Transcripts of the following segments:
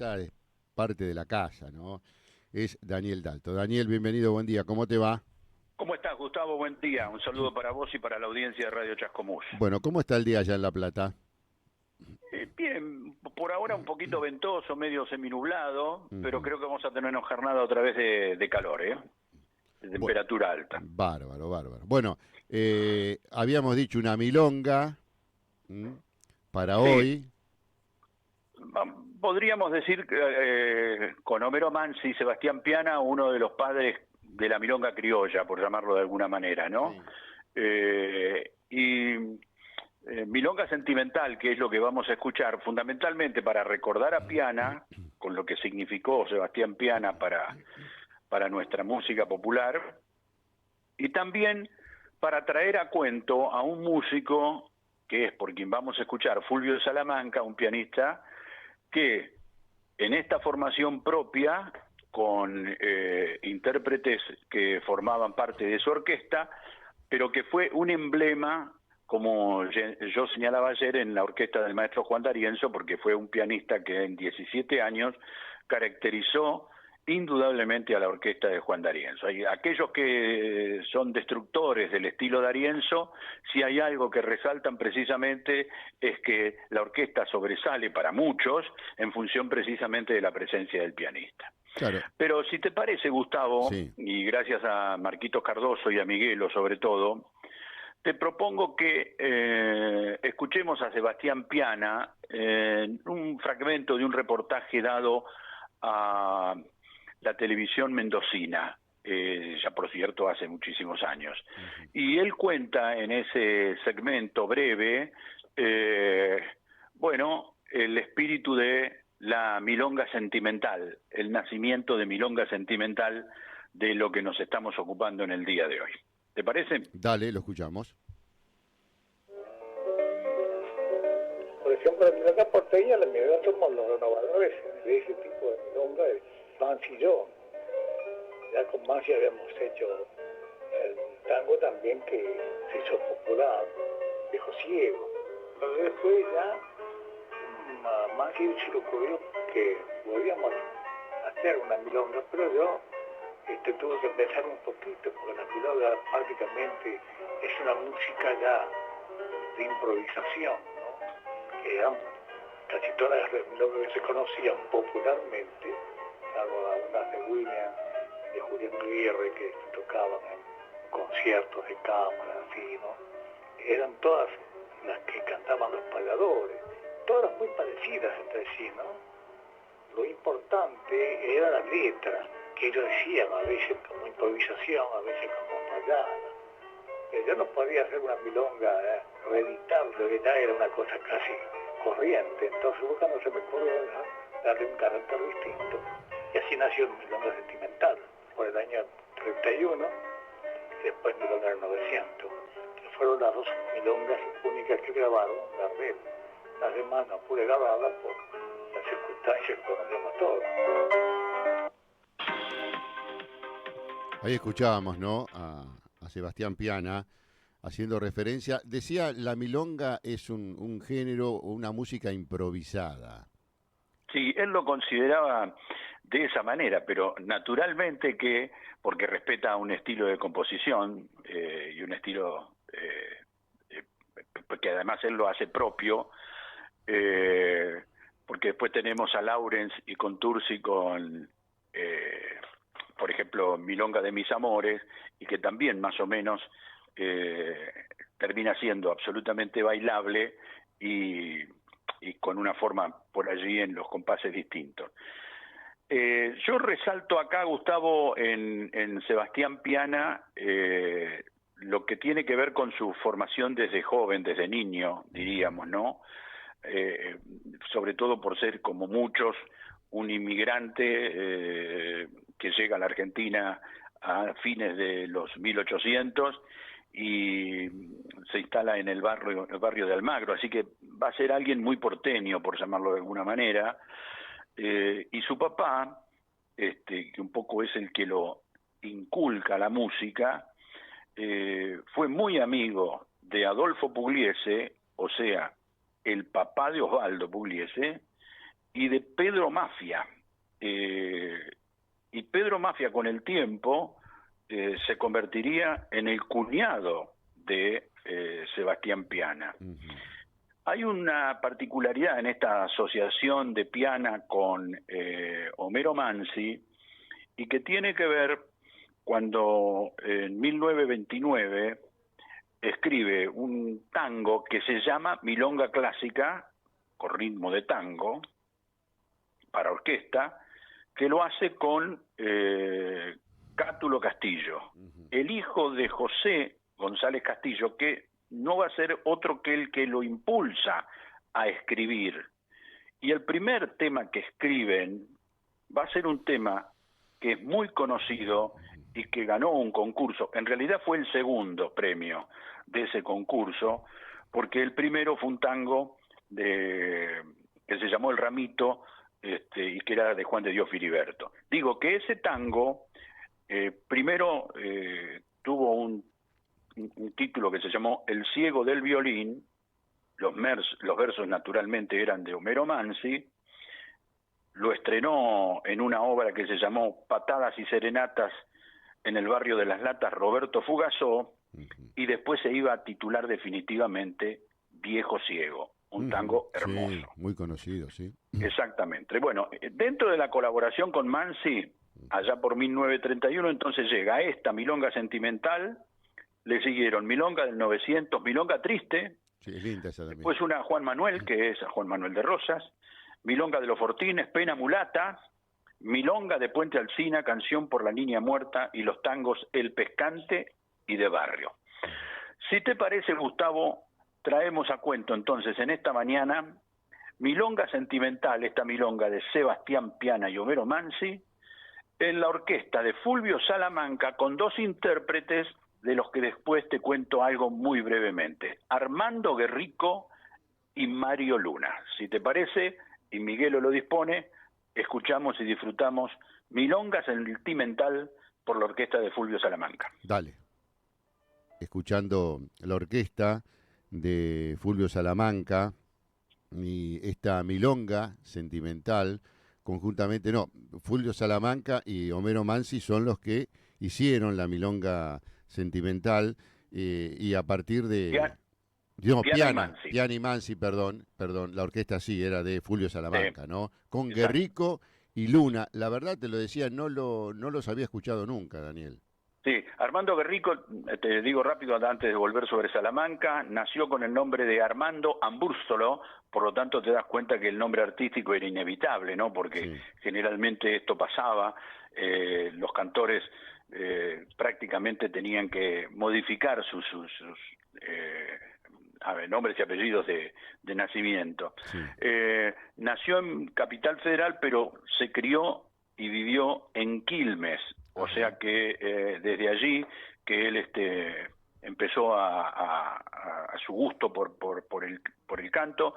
ya es parte de la casa, ¿no? Es Daniel Dalto. Daniel, bienvenido, buen día, ¿cómo te va? ¿Cómo estás, Gustavo? Buen día. Un saludo para vos y para la audiencia de Radio Chascomús. Bueno, ¿cómo está el día allá en La Plata? Bien, por ahora un poquito ventoso, medio seminublado, pero Ujú. creo que vamos a tener una jornada otra vez de calor, de Bu- temperatura alta. Bárbaro, bárbaro. Bueno, habíamos dicho una milonga, ¿m? Para Sí, hoy. podríamos decir con Homero Mansi y Sebastián Piana, uno de los padres de la milonga criolla, por llamarlo de alguna manera, ¿no? Sí. Y milonga sentimental, que es lo que vamos a escuchar, fundamentalmente para recordar a Piana, con lo que significó Sebastián Piana para nuestra música popular, y también para traer a cuento a un músico que es por quien vamos a escuchar, Fulvio Salamanca, un pianista que en esta formación propia, con intérpretes que formaban parte de su orquesta, pero que fue un emblema, como yo señalaba ayer, en la orquesta del maestro Juan D'Arienzo, porque fue un pianista que en 17 años caracterizó indudablemente a la orquesta de Juan D'Arienzo. Aquellos que son destructores del estilo D'Arienzo, si hay algo que resaltan precisamente es que la orquesta sobresale para muchos en función precisamente de la presencia del pianista. Claro, Pero si te parece, Gustavo, sí. y gracias a Marquitos Cardoso y a Miguelo sobre todo, te propongo que escuchemos a Sebastián Piana en un fragmento de un reportaje dado a la televisión mendocina, ya por cierto hace muchísimos años. Ujú. Y él cuenta en ese segmento breve, eh, bueno, el espíritu de la milonga sentimental, el nacimiento de milonga sentimental de lo que nos estamos ocupando en el día de hoy. ¿Te parece? Dale, lo escuchamos. Por ejemplo, en milonga porteña, la milonga somos los renovadores de ese tipo de milonga, es Mansi y yo. Ya con Mansi habíamos hecho el tango también que se hizo popular, Viejo Ciego. Pero después ya a Mansi se le ocurrió que podíamos hacer una milonga, pero yo tuve que pensar un poquito, porque la milonga prácticamente es una música ya de improvisación, ¿no? Que eran casi todas las milongas que se conocían popularmente, salvo algunas de William, de Julián Aguirre, que tocaban en conciertos de cámara, así, ¿no? Eran todas las que cantaban los payadores, todas muy parecidas entre sí, ¿no? Lo importante era la letra, que ellos decían, a veces como improvisación, a veces como payada. Yo no podía hacer una milonga, reeditar, que ya era una cosa casi corriente, entonces cuando se me ocurrió darle un carácter distinto, y así nació el milonga sentimental, por el año 31, y después milonga del 900, que fueron las dos milongas únicas que grabaron la red. Las demás no pude grabarlas por las circunstancias que conocemos todos. Ahí escuchábamos, ¿no? A Sebastián Piana haciendo referencia. Decía, la milonga es un género o una música improvisada. Sí, él lo consideraba de esa manera, pero naturalmente que, porque respeta un estilo de composición y un estilo eh, que además él lo hace propio, eh, porque después tenemos a Lawrence y Contursi con, por ejemplo, Milonga de mis amores, y que también más o menos eh, termina siendo absolutamente bailable y con una forma por allí en los compases distintos. Yo resalto acá, Gustavo, en Sebastián Piana, lo que tiene que ver con su formación desde joven, desde niño, diríamos, ¿no? Eh, Sobre todo por ser, como muchos, un inmigrante que llega a la Argentina a fines de los 1800 y se instala en el barrio de Almagro, así que va a ser alguien muy porteño, por llamarlo de alguna manera, y su papá, que un poco es el que lo inculca la música, fue muy amigo de Adolfo Pugliese, o sea, el papá de Osvaldo Pugliese, y de Pedro Mafia. Y Pedro Mafia con el tiempo se convertiría en el cuñado de Sebastián Piana. Hay una particularidad en esta asociación de Piana con Homero Mansi, y que tiene que ver cuando en 1929 escribe un tango que se llama Milonga Clásica, con ritmo de tango, para orquesta, que lo hace con Cátulo Castillo, el hijo de José González Castillo, que no va a ser otro que el que lo impulsa a escribir. Y el primer tema que escriben va a ser un tema que es muy conocido y que ganó un concurso. En realidad fue el segundo premio de ese concurso, porque el primero fue un tango que se llamó El Ramito, y que era de Juan de Dios Filiberto. Digo que ese tango primero tuvo un título que se llamó El ciego del violín. Los versos naturalmente eran de Homero Mansi. Lo estrenó en una obra que se llamó Patadas y Serenatas en el barrio de Las Latas, Roberto Fugazó, y después se iba a titular definitivamente Viejo Ciego, un tango hermoso. Sí, muy conocido, sí. Exactamente. Bueno, dentro de la colaboración con Mansi, allá por 1931, entonces llega esta Milonga Sentimental, le siguieron Milonga del 900, Milonga Triste, sí, es linda esa también. Después una Juan Manuel, que es Juan Manuel de Rosas, Milonga de los Fortines, Pena Mulata, Milonga de Puente Alsina, Canción por la Niña Muerta, y los tangos El Pescante y De Barrio. Si te parece, Gustavo, traemos a cuento entonces en esta mañana Milonga Sentimental, esta milonga de Sebastián Piana y Homero Mansi, en la orquesta de Fulvio Salamanca, con dos intérpretes de los que después te cuento algo muy brevemente: Armando Guerrico y Mario Luna. Si te parece, y Miguelo lo dispone, escuchamos y disfrutamos Milonga Sentimental por la orquesta de Fulvio Salamanca. Dale. Escuchando la orquesta de Fulvio Salamanca y esta Milonga Sentimental, conjuntamente, Fulvio Salamanca y Homero Mansi son los que hicieron la Milonga Sentimental, y a partir de... Piana y Mansi, perdón, la orquesta sí, era de Fulvio Salamanca, ¿no? Con Guerrico y Luna. La verdad, te lo decía, no los había escuchado nunca, Daniel. Sí, Armando Guerrico, te digo rápido antes de volver sobre Salamanca, nació con el nombre de Armando Ambúrzolo, por lo tanto te das cuenta que el nombre artístico era inevitable, ¿no? Porque generalmente esto pasaba, los cantores prácticamente tenían que modificar sus nombres y apellidos de nacimiento. Sí. Nació en Capital Federal, pero se crió y vivió en Quilmes, o sea que desde allí que él empezó a su gusto por el canto.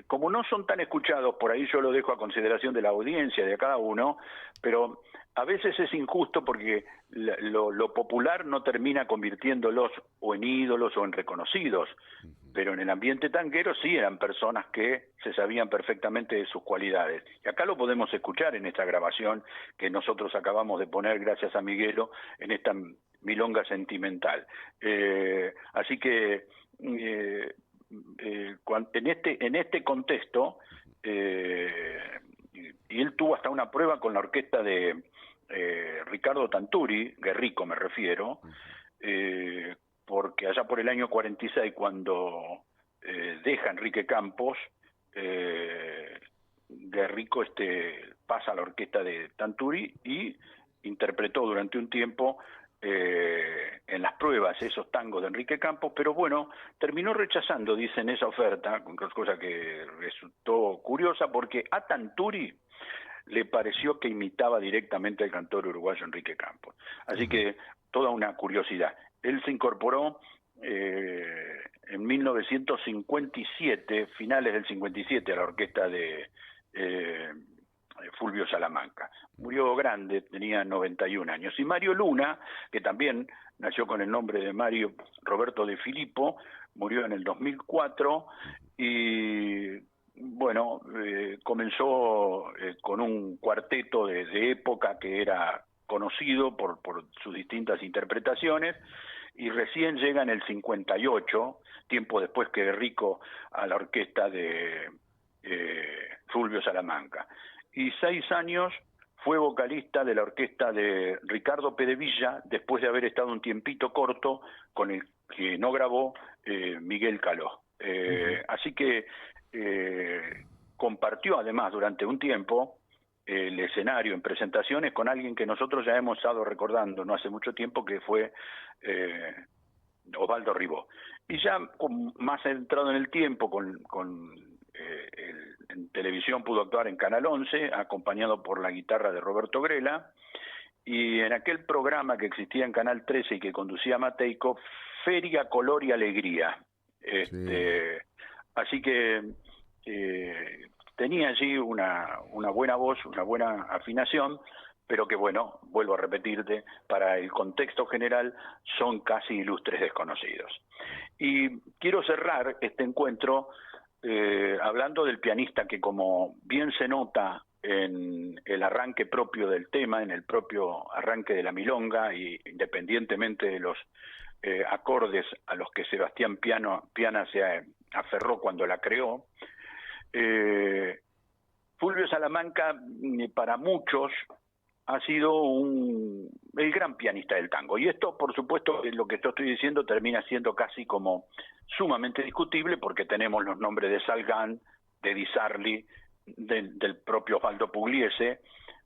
Como no son tan escuchados, por ahí yo lo dejo a consideración de la audiencia, de cada uno, pero a veces es injusto porque lo popular no termina convirtiéndolos o en ídolos o en reconocidos, pero en el ambiente tanguero sí eran personas que se sabían perfectamente de sus cualidades. Y acá lo podemos escuchar en esta grabación que nosotros acabamos de poner gracias a Miguelo en esta Milonga Sentimental. Así que en este contexto, y él tuvo hasta una prueba con la orquesta de Ricardo Tanturi, Guerrico me refiero, porque allá por el año 46, cuando deja Enrique Campos, Guerrico pasa a la orquesta de Tanturi y interpretó durante un tiempo en las pruebas esos tangos de Enrique Campos, pero bueno, terminó rechazando, dicen, esa oferta, cosa que resultó curiosa, porque a Tanturi le pareció que imitaba directamente al cantor uruguayo Enrique Campos. Así que toda una curiosidad. Él se incorporó en 1957, finales del 57, a la orquesta de Fulvio Salamanca. Murió grande, tenía 91 años. Y Mario Luna, que también nació con el nombre de Mario Roberto de Filippo, murió en el 2004 y bueno, comenzó con un cuarteto de época que era conocido por sus distintas interpretaciones, y recién llega en el 58, tiempo después que Rico, a la orquesta de Fulvio Salamanca. Y 6 años fue vocalista de la orquesta de Ricardo Pedevilla, después de haber estado un tiempito corto con el que no grabó Miguel Caló. Así que compartió además durante un tiempo el escenario en presentaciones con alguien que nosotros ya hemos estado recordando no hace mucho tiempo, que fue Osvaldo Ribó. Y ya más centrado en el tiempo, en televisión pudo actuar en Canal 11, acompañado por la guitarra de Roberto Grela, y en aquel programa que existía en Canal 13 y que conducía Mateico, Feria, Color y Alegría. Así que tenía allí una buena voz, una buena afinación, pero que, bueno, vuelvo a repetirte, para el contexto general son casi ilustres desconocidos. Y quiero cerrar este encuentro hablando del pianista que, como bien se nota en el arranque propio del tema, en el propio arranque de la milonga, y independientemente de los acordes a los que Sebastián Piana se aferró cuando la creó, Fulvio Salamanca para muchos ha sido el gran pianista del tango. Y esto, por supuesto, lo que yo estoy diciendo termina siendo casi como sumamente discutible, porque tenemos los nombres de Salgán, de Di Sarli, del propio Osvaldo Pugliese,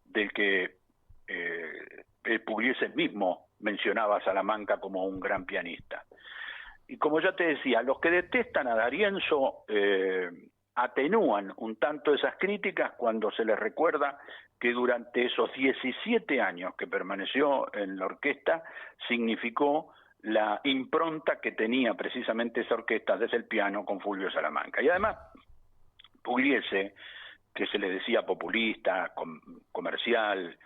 del que Pugliese mismo mencionaba a Salamanca como un gran pianista. Y como ya te decía, los que detestan a D'Arienzo atenúan un tanto esas críticas cuando se les recuerda que durante esos 17 años que permaneció en la orquesta significó la impronta que tenía precisamente esa orquesta desde el piano con Fulvio Salamanca. Y además, Pugliese, que se le decía populista, comercial,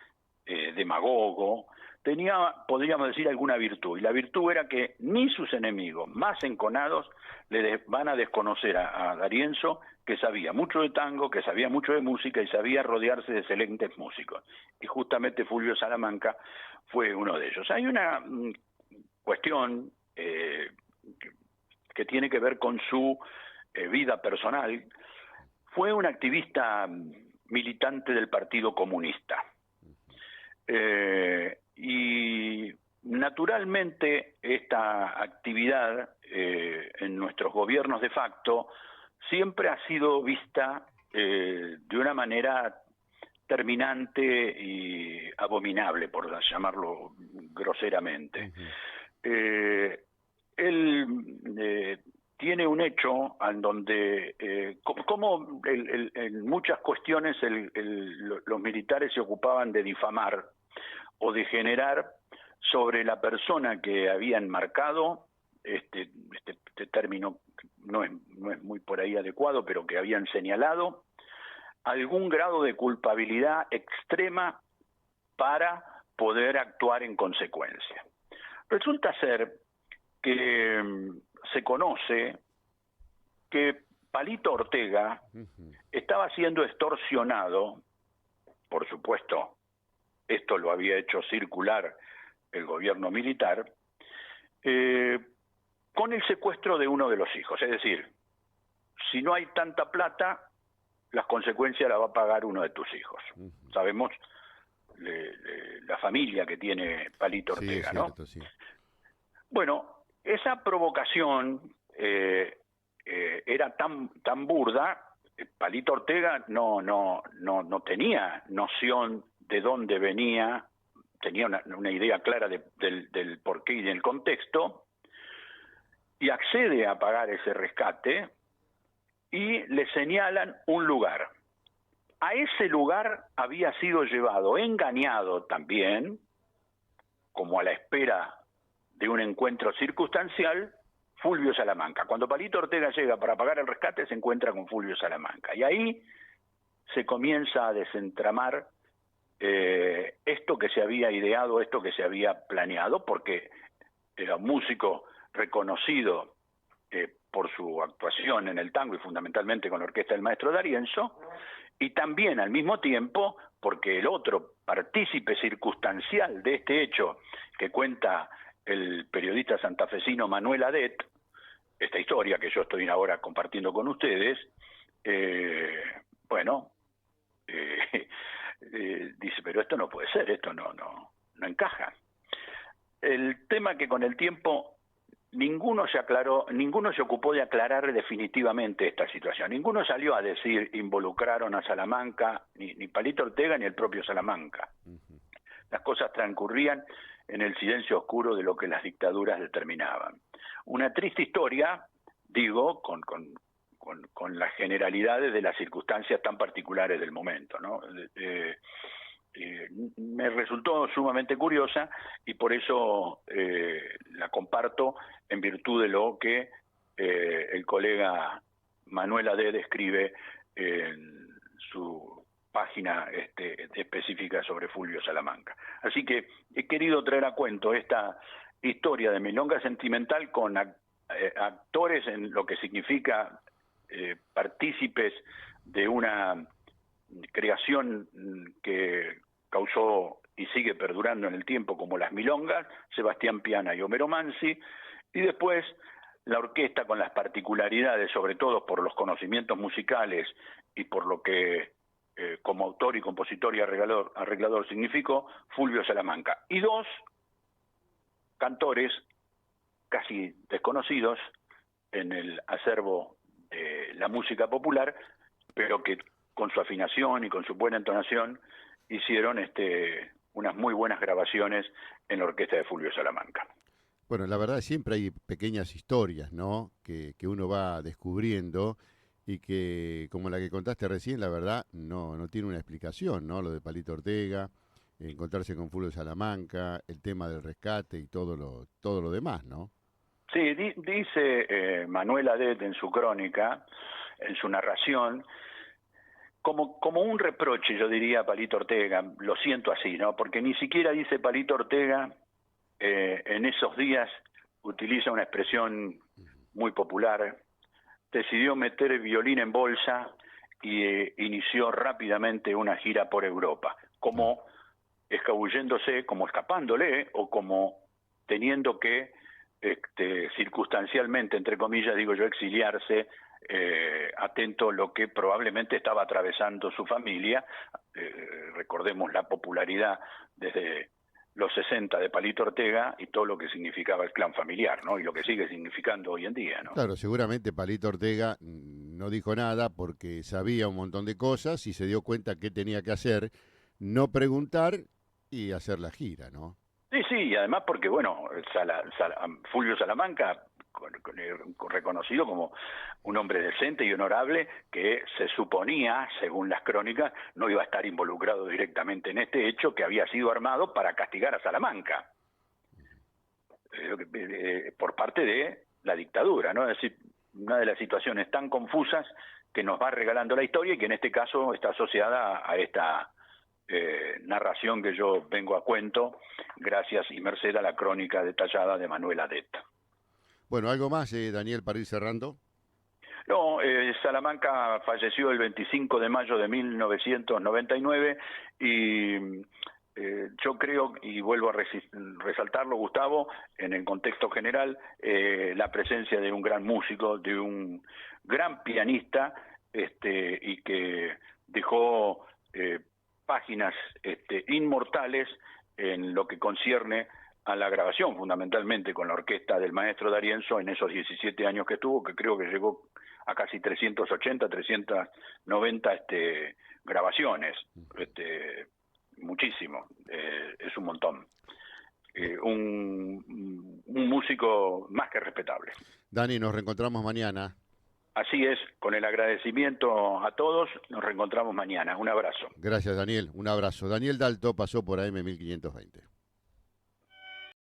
demagogo, tenía, podríamos decir, alguna virtud, y la virtud era que ni sus enemigos más enconados van a desconocer a D'Arienzo, que sabía mucho de tango, que sabía mucho de música y sabía rodearse de excelentes músicos. Y justamente Fulvio Salamanca fue uno de ellos. Hay una cuestión que tiene que ver con su vida personal. Fue un activista militante del Partido Comunista. Y naturalmente esta actividad en nuestros gobiernos de facto siempre ha sido vista de una manera terminante y abominable, por llamarlo groseramente. Él tiene un hecho en donde, como en muchas cuestiones los militares se ocupaban de difamar o de generar sobre la persona que habían marcado, este término no es muy por ahí adecuado, pero que habían señalado, algún grado de culpabilidad extrema para poder actuar en consecuencia. Resulta ser que se conoce que Palito Ortega estaba siendo extorsionado, por supuesto, esto lo había hecho circular el gobierno militar, con el secuestro de uno de los hijos. Es decir, si no hay tanta plata, las consecuencias las va a pagar uno de tus hijos. Sabemos la familia que tiene Palito Ortega, sí, ¿no? Cierto, sí. Bueno, esa provocación era tan burda. Palito Ortega no tenía noción de dónde venía, tenía una idea clara del porqué y del contexto, y accede a pagar ese rescate y le señalan un lugar. A ese lugar había sido llevado, engañado también, como a la espera de un encuentro circunstancial, Fulvio Salamanca. Cuando Palito Ortega llega para pagar el rescate, se encuentra con Fulvio Salamanca. Y ahí se comienza a desentramar esto que se había ideado, esto que se había planeado, porque era un músico reconocido por su actuación en el tango y fundamentalmente con la orquesta del maestro D'Arienzo, y también al mismo tiempo porque el otro partícipe circunstancial de este hecho que cuenta el periodista santafesino Manuel Adet, esta historia que yo estoy ahora compartiendo con ustedes, dice, pero esto no puede ser, esto no encaja. El tema que con el tiempo ninguno se ocupó de aclarar definitivamente esta situación. Ninguno salió a decir involucraron a Salamanca, ni Palito Ortega ni el propio Salamanca. Las cosas transcurrían en el silencio oscuro de lo que las dictaduras determinaban. Una triste historia, digo, con las generalidades de las circunstancias tan particulares del momento, ¿no? Me resultó sumamente curiosa y por eso la comparto en virtud de lo que el colega Manuel Adet escribe en su página específica sobre Fulvio Salamanca. Así que he querido traer a cuento esta historia de milonga sentimental con actores en lo que significa partícipes de una creación que causó y sigue perdurando en el tiempo como las milongas, Sebastián Piana y Homero Mansi, y después la orquesta con las particularidades, sobre todo por los conocimientos musicales y por lo que como autor y compositor y arreglador significó Fulvio Salamanca. Y dos cantores casi desconocidos en el acervo de la música popular, pero que con su afinación y con su buena entonación hicieron unas muy buenas grabaciones en la orquesta de Fulvio Salamanca. Bueno, la verdad siempre hay pequeñas historias, ¿no? Que uno va descubriendo y que, como la que contaste recién, la verdad no tiene una explicación, ¿no? Lo de Palito Ortega, encontrarse con Fulvio Salamanca, el tema del rescate y todo lo demás, ¿no? Sí, dice Manuel Adet en su crónica, en su narración, como un reproche, yo diría, a Palito Ortega, lo siento así, ¿no? Porque ni siquiera dice Palito Ortega, en esos días utiliza una expresión muy popular, decidió meter el violín en bolsa y inició rápidamente una gira por Europa, como escabulléndose, como escapándole, o como teniendo que circunstancialmente, entre comillas, digo yo, exiliarse, atento a lo que probablemente estaba atravesando su familia. Recordemos la popularidad desde los 60 de Palito Ortega y todo lo que significaba el clan familiar, ¿no? Y lo que sigue significando hoy en día, ¿no? Claro, seguramente Palito Ortega no dijo nada porque sabía un montón de cosas y se dio cuenta que tenía que hacer, no preguntar y hacer la gira, ¿no? Sí, y además porque, bueno, Fulvio Salamanca, reconocido como un hombre decente y honorable, que se suponía, según las crónicas, no iba a estar involucrado directamente en este hecho, que había sido armado para castigar a Salamanca, por parte de la dictadura, ¿no? Es decir, una de las situaciones tan confusas que nos va regalando la historia y que en este caso está asociada a esta narración que yo vengo a cuento, gracias y merced a la crónica detallada de Manuel Adet. Bueno, ¿algo más, Daniel, para ir cerrando? No, Salamanca falleció el 25 de mayo de 1999 y yo creo, y vuelvo a resaltarlo, Gustavo, en el contexto general, la presencia de un gran músico, de un gran pianista, y que dejó páginas inmortales en lo que concierne a la grabación, fundamentalmente con la orquesta del maestro D'Arienzo en esos 17 años que estuvo, que creo que llegó a casi 380, 390 grabaciones, muchísimo, es un montón. Un músico más que respetable. Dani, nos reencontramos mañana. Así es, con el agradecimiento a todos, nos reencontramos mañana. Un abrazo. Gracias, Daniel. Un abrazo. Daniel Dalto pasó por AM 1520.